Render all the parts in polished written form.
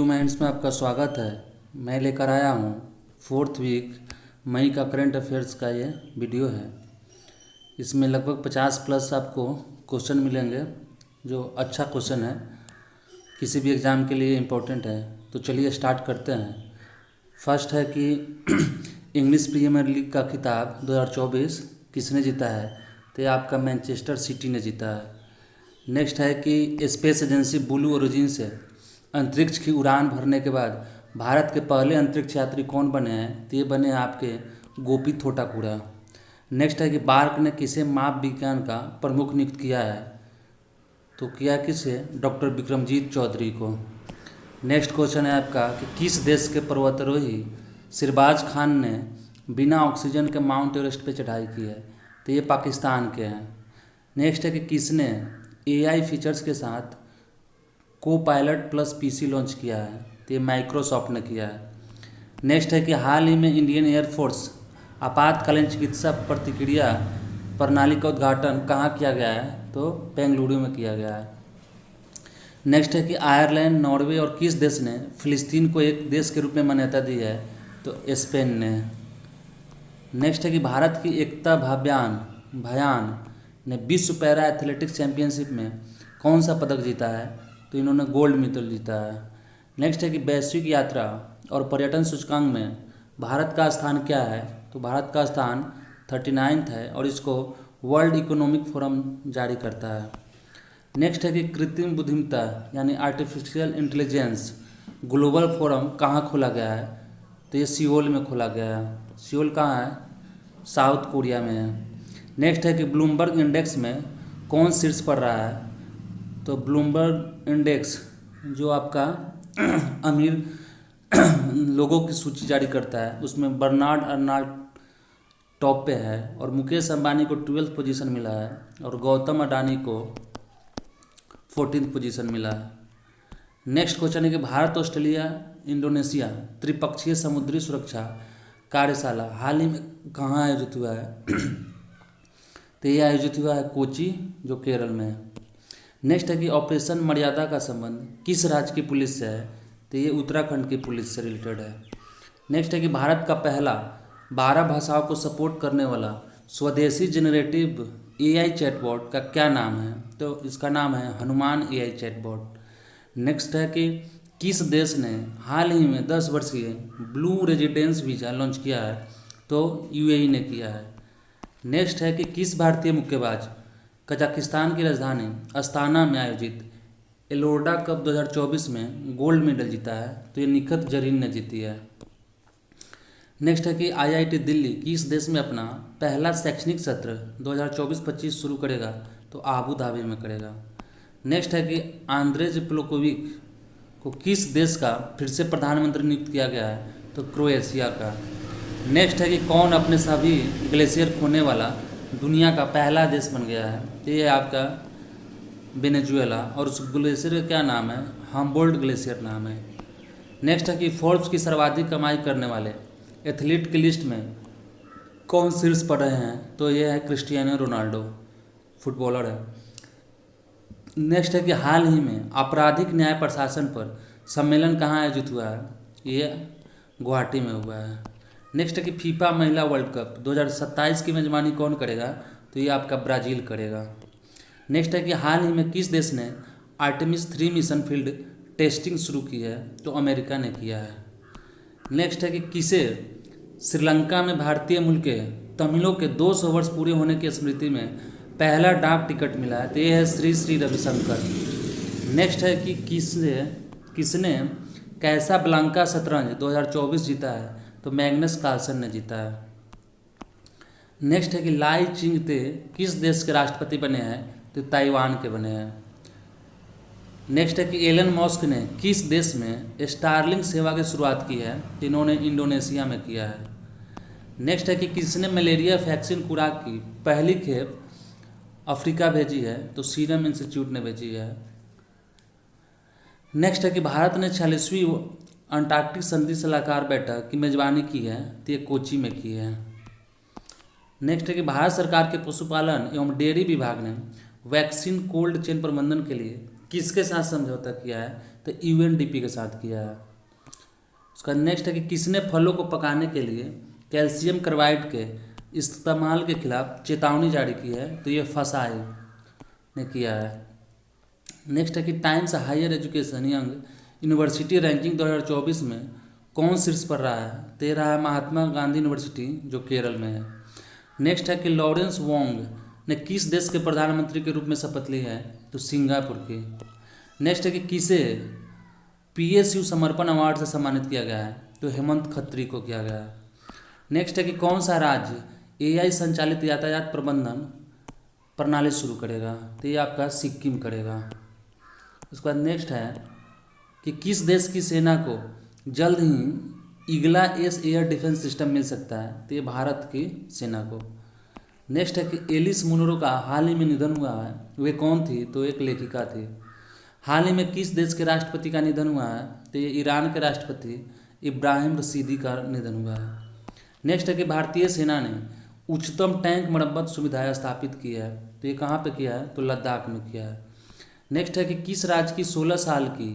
Minds में आपका स्वागत है। मैं लेकर आया हूँ 4th वीक मई का करंट अफेयर्स का ये वीडियो है। इसमें लगभग 50 प्लस आपको क्वेश्चन मिलेंगे जो अच्छा क्वेश्चन है, किसी भी एग्ज़ाम के लिए इम्पोर्टेंट है। तो चलिए स्टार्ट करते हैं। फर्स्ट है कि इंग्लिश प्रीमियर लीग का खिताब 2024 किसने जीता है? तो ये आपका मैनचेस्टर सिटी ने जीता है। नेक्स्ट है कि स्पेस एजेंसी ब्लू ओरिजिन से अंतरिक्ष की उड़ान भरने के बाद भारत के पहले अंतरिक्ष यात्री कौन बने हैं? तो ये बने हैं आपके गोपी थोटाकुड़ा। नेक्स्ट है कि बार्क ने किसे माप विज्ञान का प्रमुख नियुक्त किया है? तो किया किसे? डॉक्टर विक्रमजीत चौधरी को। नेक्स्ट क्वेश्चन है आपका कि किस देश के पर्वतारोही सिरबाज खान ने बिना ऑक्सीजन के माउंट एवरेस्ट पे चढ़ाई की है? तो ये पाकिस्तान के हैं। नेक्स्ट है कि किसने एआई फीचर्स के साथ को पायलट प्लस पीसी लॉन्च किया है? तो ये माइक्रोसॉफ्ट ने किया है। नेक्स्ट है कि हाल ही में इंडियन एयरफोर्स आपातकालीन चिकित्सा प्रतिक्रिया प्रणाली का उद्घाटन कहाँ किया गया है? तो बेंगलुरु में किया गया है। नेक्स्ट है कि आयरलैंड, नॉर्वे और किस देश ने फिलिस्तीन को एक देश के रूप में मान्यता दी है? तो स्पेन ने। नेक्स्ट है कि भारत की एकता भयान ने विश्व पैरा एथलेटिक्स चैंपियनशिप में कौन सा पदक जीता है? तो इन्होंने गोल्ड मेडल जीता है। नेक्स्ट है कि वैश्विक यात्रा और पर्यटन सूचकांक में भारत का स्थान क्या है? तो भारत का स्थान 39 है और इसको वर्ल्ड इकोनॉमिक फोरम जारी करता है। नेक्स्ट है कि कृत्रिम बुद्धिमत्ता यानी आर्टिफिशियल इंटेलिजेंस ग्लोबल फोरम कहाँ खोला गया है? तो ये सियोल में खोला गया है। सियोल कहाँ है? साउथ कोरिया में है। नेक्स्ट है कि ब्लूमबर्ग इंडेक्स में कौन शीर्ष पर रहा है? तो ब्लूमबर्ग इंडेक्स जो आपका अमीर लोगों की सूची जारी करता है उसमें बर्नार्ड अर्नॉल्ड टॉप पे है और मुकेश अंबानी को 12th पोजीशन मिला है और गौतम अडानी को 14th पोजीशन मिला है। नेक्स्ट क्वेश्चन है कि भारत, ऑस्ट्रेलिया, इंडोनेशिया त्रिपक्षीय समुद्री सुरक्षा कार्यशाला हाल ही में कहाँ आयोजित हुआ है? तो ये आयोजित हुआ है कोची, जो केरल में है। नेक्स्ट है कि ऑपरेशन मर्यादा का संबंध किस राज्य की पुलिस से है? तो ये उत्तराखंड की पुलिस से रिलेटेड है। नेक्स्ट है कि भारत का पहला 12 भाषाओं को सपोर्ट करने वाला स्वदेशी जनरेटिव एआई चैटबॉट का क्या नाम है? तो इसका नाम है हनुमान एआई चैटबॉट। नेक्स्ट है कि किस देश ने हाल ही में 10 वर्षीय ब्लू रेजिडेंस वीज़ा लॉन्च किया है? तो यूएई ने किया है। नेक्स्ट है कि किस भारतीय मुक्केबाज कजाकिस्तान की राजधानी अस्ताना में आयोजित एलोर्डा कप 2024 में गोल्ड मेडल जीता है? तो ये निखत जरीन ने जीती है। नेक्स्ट है कि आईआईटी दिल्ली किस देश में अपना पहला शैक्षणिक सत्र 2024-25 शुरू करेगा? तो आबू धाबी में करेगा। नेक्स्ट है कि आंद्रेज प्लोकोविक को किस देश का फिर से प्रधानमंत्री नियुक्त किया गया है? तो क्रोएशिया का। नेक्स्ट है कि कौन अपने सभी ग्लेशियर खोने वाला दुनिया का पहला देश बन गया है? ये है आपका वेनेजुएला और उस ग्लेशियर का क्या नाम है? हम्बोल्ट ग्लेशियर नाम है। नेक्स्ट है कि फोर्ब्स की सर्वाधिक कमाई करने वाले एथलीट की लिस्ट में कौन शीर्ष पर रहे हैं? तो ये है क्रिस्टियानो रोनाल्डो, फुटबॉलर है। नेक्स्ट है कि हाल ही में आपराधिक न्याय प्रशासन पर सम्मेलन कहाँ आयोजित हुआ है? ये गुवाहाटी में हुआ है। नेक्स्ट है कि फीफा महिला वर्ल्ड कप 2027 की मेजबानी कौन करेगा? तो ये आपका ब्राज़ील करेगा। नेक्स्ट है कि हाल ही में किस देश ने आर्टेमिस 3 मिशन फील्ड टेस्टिंग शुरू की है? तो अमेरिका ने किया है। नेक्स्ट है कि किसे श्रीलंका में भारतीय मूल के तमिलों के 200 वर्ष पूरे होने की स्मृति में पहला डाक टिकट मिला है? तो ये है श्री श्री रविशंकर। नेक्स्ट है कि किसने कैसा ब्लांका शतरंज 2024 जीता है? तो मैग्नस कार्लसन ने जीता है। नेक्स्ट है कि लाई चिंगते किस देश के राष्ट्रपति बने हैं? तो ताइवान के बने हैं। नेक्स्ट है कि एलन मस्क ने किस देश में स्टारलिंक सेवा की शुरुआत की है? तो इन्होंने इंडोनेशिया में किया है। नेक्स्ट है कि किसने मलेरिया वैक्सीन खुराक की पहली खेप अफ्रीका भेजी है? तो सीरम इंस्टीट्यूट ने भेजी है। नेक्स्ट है कि भारत ने 46वीं अंटार्कटिक संधि सलाहकार बैठक की मेजबानी की है? तो ये कोची में की है। नेक्स्ट है कि भारत सरकार के पशुपालन एवं डेयरी विभाग ने वैक्सीन कोल्ड चेन प्रबंधन के लिए किसके साथ समझौता किया है? तो यूएनडीपी के साथ किया है। उसका नेक्स्ट है कि किसने फलों को पकाने के लिए कैल्शियम कार्बाइड के इस्तेमाल के खिलाफ चेतावनी जारी की है, तो ये फसाई ने किया है। नेक्स्ट है कि Times higher education young university ranking 2024 में कौन शीर्ष पर रहा है, तो ये रहा है महात्मा गांधी यूनिवर्सिटी जो केरल में है। नेक्स्ट है कि लॉरेंस वोंग ने किस देश के प्रधानमंत्री के रूप में शपथ ली है, तो सिंगापुर की। नेक्स्ट है कि किसे पीएसयू समर्पण अवार्ड से सम्मानित किया गया है, तो हेमंत खत्री को किया गया है। नेक्स्ट है कि कौन सा राज्य एआई संचालित यातायात प्रबंधन प्रणाली शुरू करेगा, तो ये आपका सिक्किम करेगा। उसके बाद नेक्स्ट है कि किस देश की सेना को जल्द ही ईगला एस एयर डिफेंस सिस्टम मिल सकता है, तो ये भारत की सेना को। नेक्स्ट है कि एलिस मुनरो का हाल ही में निधन हुआ है, वे कौन थी, तो एक लेखिका थी। हाल ही में किस देश के राष्ट्रपति का निधन हुआ है, तो ये ईरान के राष्ट्रपति इब्राहिम रशीदी का निधन हुआ है। नेक्स्ट है कि भारतीय सेना ने उच्चतम टैंक मरम्मत सुविधाएं स्थापित की है, तो ये कहाँ पे किया है, तो लद्दाख में किया है। नेक्स्ट है कि किस राज्य की 16 साल की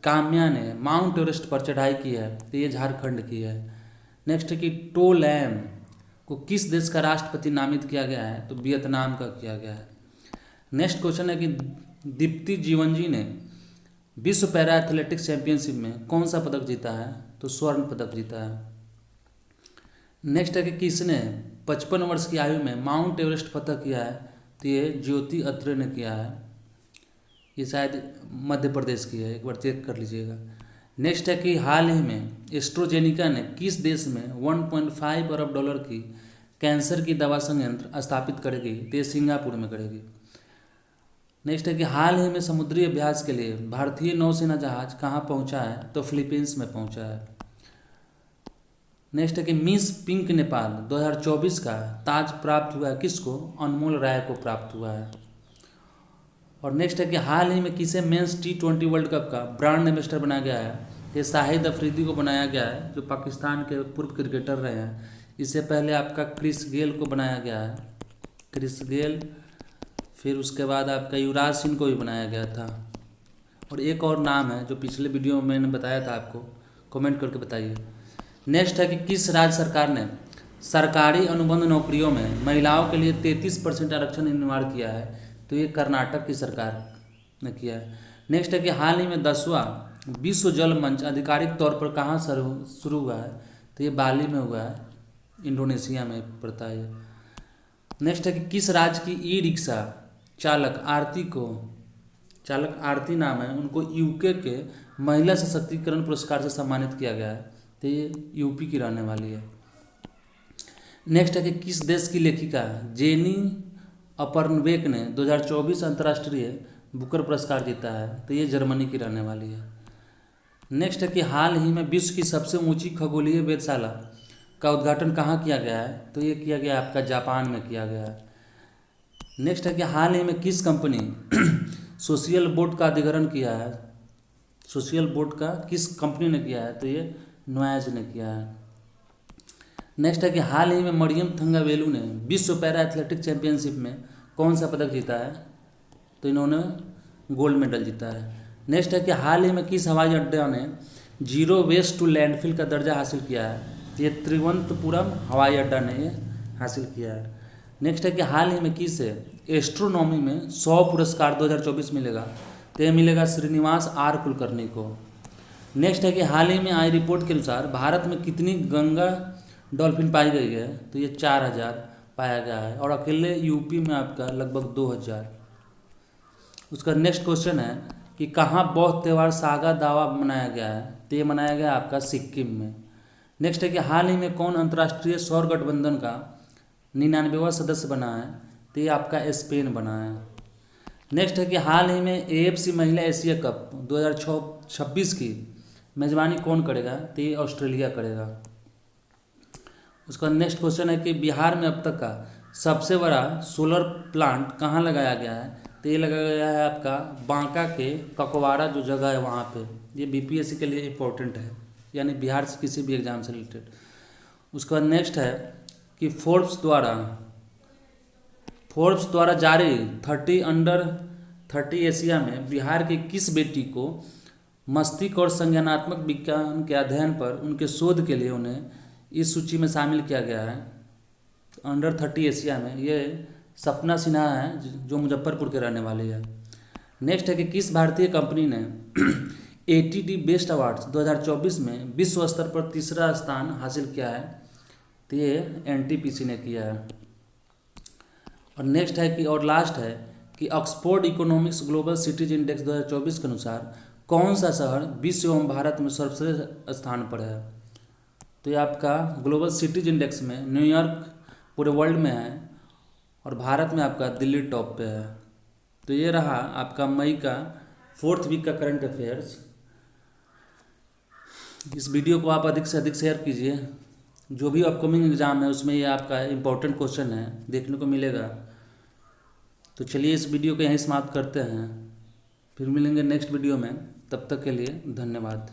काम्या ने माउंट एवरेस्ट पर चढ़ाई की है, तो ये झारखंड की है। नेक्स्ट है कि टो लैम को किस देश का राष्ट्रपति नामित किया गया है, तो वियतनाम का किया गया है। नेक्स्ट क्वेश्चन है कि दीप्ति जीवनजी ने विश्व पैरा एथलेटिक्स चैंपियनशिप में कौन सा पदक जीता है, तो स्वर्ण पदक जीता है। नेक्स्ट है कि किसने 55 वर्ष की आयु में माउंट एवरेस्ट फतह किया है, तो ये ज्योति अत्रे ने किया है। ये शायद मध्य प्रदेश की है, एक बार चेक कर लीजिएगा। नेक्स्ट है कि हाल ही में एस्ट्रोजेनिका ने किस देश में 1.5 अरब डॉलर की कैंसर की दवा संयंत्र स्थापित करेगी, तो ये सिंगापुर में करेगी। नेक्स्ट है कि हाल ही में समुद्री अभ्यास के लिए भारतीय नौसेना जहाज कहाँ पहुँचा है, तो फिलीपींस में पहुँचा है। नेक्स्ट है कि मिस पिंक नेपाल 2024 का ताज प्राप्त हुआ है किसको, अनमोल राय को प्राप्त हुआ है। और नेक्स्ट है कि हाल ही में किसे मेंस T20 वर्ल्ड कप का ब्रांड एम्बेसडर बनाया गया है, ये शाहिद अफरीदी को बनाया गया है, जो पाकिस्तान के पूर्व क्रिकेटर रहे हैं। इससे पहले आपका क्रिस गेल को बनाया गया है, क्रिस गेल, फिर उसके बाद आपका युवराज सिंह को भी बनाया गया था। और एक और नाम है जो पिछले वीडियो में मैंने बताया था आपको, कमेंट करके बताइए। नेक्स्ट है कि किस राज्य सरकार ने सरकारी अनुबंध नौकरियों में महिलाओं के लिए 33% आरक्षण अनिवार्य किया है, तो ये कर्नाटक की सरकार ने किया है। नेक्स्ट है कि हाल ही में 10वां विश्व जल मंच आधिकारिक तौर पर कहाँ शुरू हुआ है, तो ये बाली में हुआ है, इंडोनेशिया में पड़ता है। नेक्स्ट है कि किस राज्य की ई रिक्शा चालक आरती नाम है, उनको यूके के महिला सशक्तिकरण पुरस्कार से सम्मानित किया गया है, तो ये यूपी की रहने वाली है। नेक्स्ट है कि किस देश की लेखिका जेनी अपरनवेक ने 2024 अंतर्राष्ट्रीय बुकर पुरस्कार जीता है, तो ये जर्मनी की रहने वाली है। नेक्स्ट है कि हाल ही में विश्व की सबसे ऊंची खगोलीय वेधशाला का उद्घाटन कहाँ किया गया है, तो ये किया गया आपका जापान में किया गया है। नेक्स्ट है कि हाल ही में किस कंपनी सोशल बोट का अधिग्रहण किया है, सोशल बोट का किस कंपनी ने किया है, तो ये नोएज ने किया है। नेक्स्ट है कि हाल ही में मरियम थंगावेलु ने विश्व पैरा एथलेटिक्स चैंपियनशिप में कौन सा पदक जीता है, तो इन्होंने गोल्ड मेडल जीता है। नेक्स्ट है कि हाल ही में किस हवाई अड्डे ने जीरो वेस्ट टू लैंडफिल का दर्जा हासिल किया है, तो ये तिरुवनंतपुरम हवाई अड्डा ने ये हासिल किया है। नेक्स्ट है कि हाल ही में किस एस्ट्रोनॉमी में 100 पुरस्कार 2024 मिलेगा, तो ये मिलेगा श्रीनिवास आर कुलकर्णी को। नेक्स्ट है कि हाल ही में आई रिपोर्ट के अनुसार भारत में कितनी गंगा डॉल्फिन पाई गई है, तो ये 4000 पाया गया है, और अकेले यूपी में आपका लगभग 2000। उसका नेक्स्ट क्वेश्चन है कि कहाँ बौद्ध त्यौहार सागा दावा मनाया गया है, तो ये मनाया गया आपका सिक्किम में। नेक्स्ट है कि हाल ही में कौन अंतर्राष्ट्रीय सौर गठबंधन का 99वां सदस्य बना है, तो ये आपका स्पेन बना है। नेक्स्ट है कि हाल ही में AFC महिला एशिया कप 2026 की मेजबानी कौन करेगा, तो ये ऑस्ट्रेलिया करेगा। उसका नेक्स्ट क्वेश्चन है कि बिहार में अब तक का सबसे बड़ा सोलर प्लांट कहाँ लगाया गया है, तो ये लगाया गया है आपका बांका के ककवाड़ा जो जगह है वहाँ पे। ये BPSC के लिए इम्पोर्टेंट है, यानी बिहार से किसी भी एग्जाम से रिलेटेड। उसके बाद नेक्स्ट है कि फोर्ब्स द्वारा जारी 30 अंडर 30 एशिया में बिहार की किस बेटी को मस्तिष्क और संज्ञानात्मक विज्ञान के अध्ययन पर उनके शोध के लिए उन्हें इस सूची में शामिल किया गया है। अंडर 30 एशिया में ये सपना सिन्हा है जो मुजफ्फरपुर के रहने वाली है। नेक्स्ट है कि किस भारतीय कंपनी ने ATD बेस्ट अवार्ड्स 2024 में विश्व स्तर पर तीसरा स्थान हासिल किया है? तो ये NTPC ने किया है। और नेक्स्ट है कि और लास्ट है कि Oxford economics global cities index 2024 के अनुसार कौन सा शहर विश्व एवं भारत में सर्वश्रेष्ठ स्थान पर है? तो ये आपका ग्लोबल सिटीज इंडेक्स में न्यूयॉर्क पूरे वर्ल्ड में है और भारत में आपका दिल्ली टॉप पे है। तो ये रहा आपका मई का 4th वीक का करंट अफेयर्स। इस वीडियो को आप अधिक से अधिक शेयर कीजिए। जो भी अपकमिंग एग्ज़ाम है उसमें ये आपका इम्पोर्टेंट क्वेश्चन है देखने को मिलेगा। तो चलिए इस वीडियो को यहीं समाप्त करते हैं, फिर मिलेंगे नेक्स्ट वीडियो में। तब तक के लिए धन्यवाद।